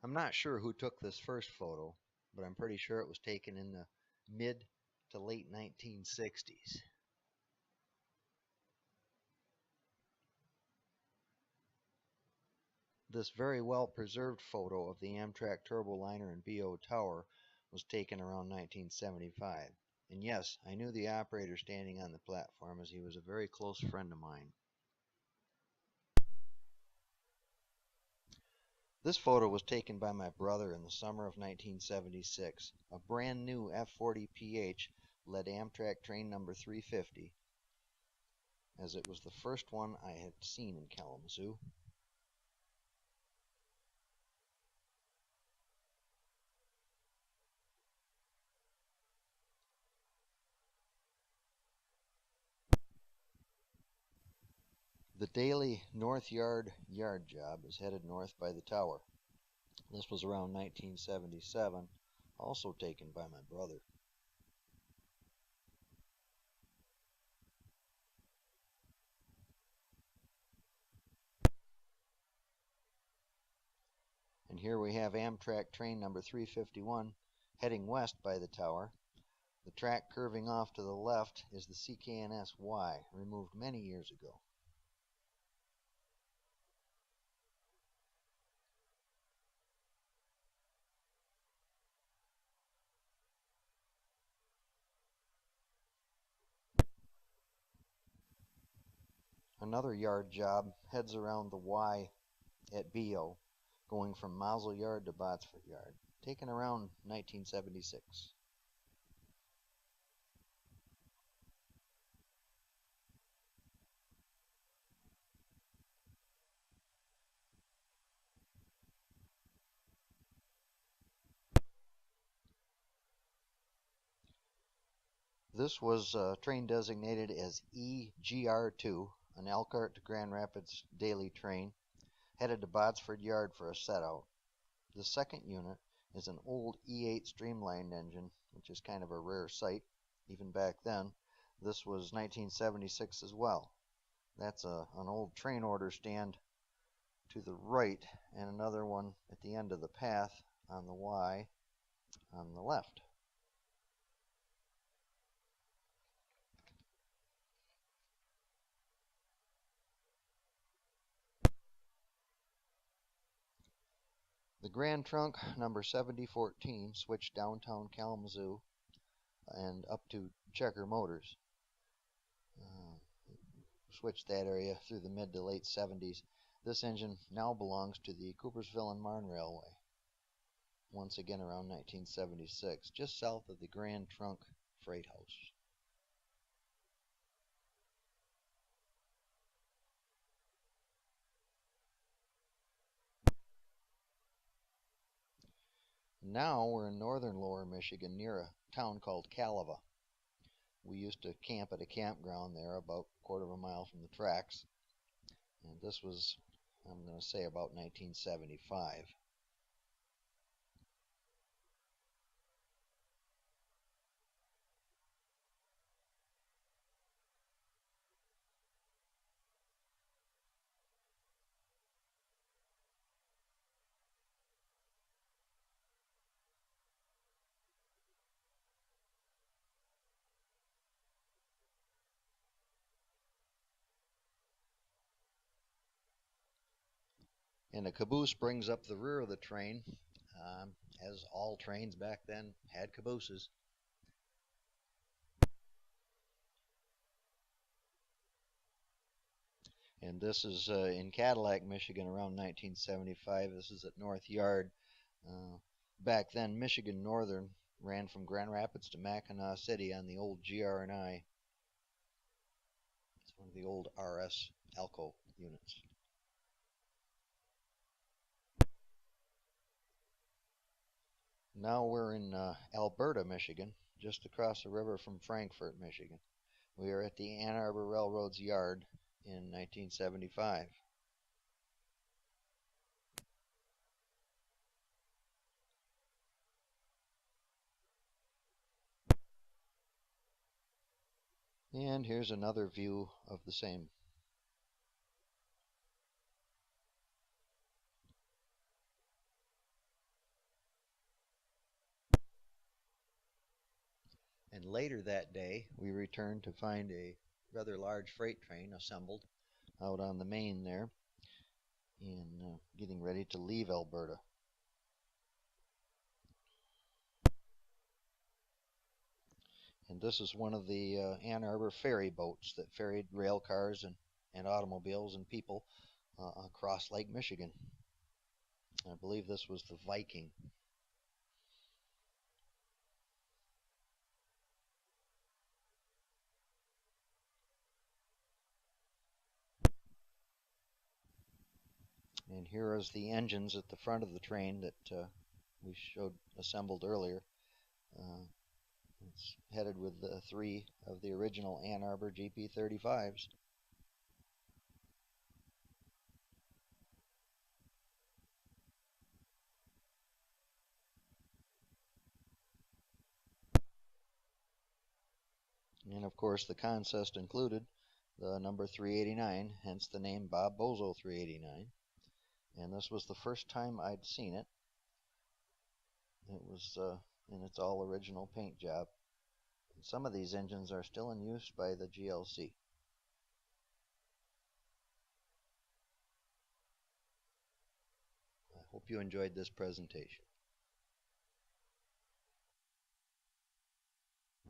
I'm not sure who took this first photo, but I'm pretty sure it was taken in the mid to late 1960s. This very well preserved photo of the Amtrak Turboliner and BO Tower was taken around 1975. And yes, I knew the operator standing on the platform, as he was a very close friend of mine. This photo was taken by my brother in the summer of 1976. A brand new F40PH led Amtrak train number 350, as it was the first one I had seen in Kalamazoo. The daily North Yard job is headed north by the tower. This was around 1977, also taken by my brother. And here we have Amtrak train number 351 heading west by the tower. The track curving off to the left is the CKNS Y, removed many years ago. Another yard job heads around the Y at BO, going from Mazel Yard to Botsford Yard, taken around 1976. This was a train designated as EGR2, an Elkhart to Grand Rapids daily train, headed to Botsford Yard for a set-out. The second unit is an old E8 streamlined engine, which is kind of a rare sight, even back then. This was 1976 as well. That's an old train order stand to the right, and another one at the end of the path on the Y on the left. The Grand Trunk number 7014 switched downtown Kalamazoo and up to Checker Motors. Switched that area through the mid to late 70s. This engine now belongs to the Coopersville and Marne Railway, once again around 1976, just south of the Grand Trunk Freight House. Now we're in northern Lower Michigan near a town called Calava. We used to camp at a campground there about a quarter of a mile from the tracks. And this was, I'm going to say, about 1975. And a caboose brings up the rear of the train, as all trains back then had cabooses. And this is in Cadillac, Michigan, around 1975. This is at North Yard. Back then, Michigan Northern ran from Grand Rapids to Mackinac City on the old GR&I. It's one of the old RS Alco units. Now we're in Alberta, Michigan, just across the river from Frankfort, Michigan. We are at the Ann Arbor Railroad's yard in 1975. And here's another view of the same. And later that day, we returned to find a rather large freight train assembled out on the main there and getting ready to leave Alberta. And this is one of the Ann Arbor ferry boats that ferried rail cars and automobiles and people across Lake Michigan. I believe this was the Viking. And here is the engines at the front of the train that we showed assembled earlier. It's headed with 3 of the original Ann Arbor GP35s. And of course the consist included the number 389, hence the name Bob Bozo 389. And this was the first time I'd seen it. It was in its all original paint job. And some of these engines are still in use by the GLC. I hope you enjoyed this presentation.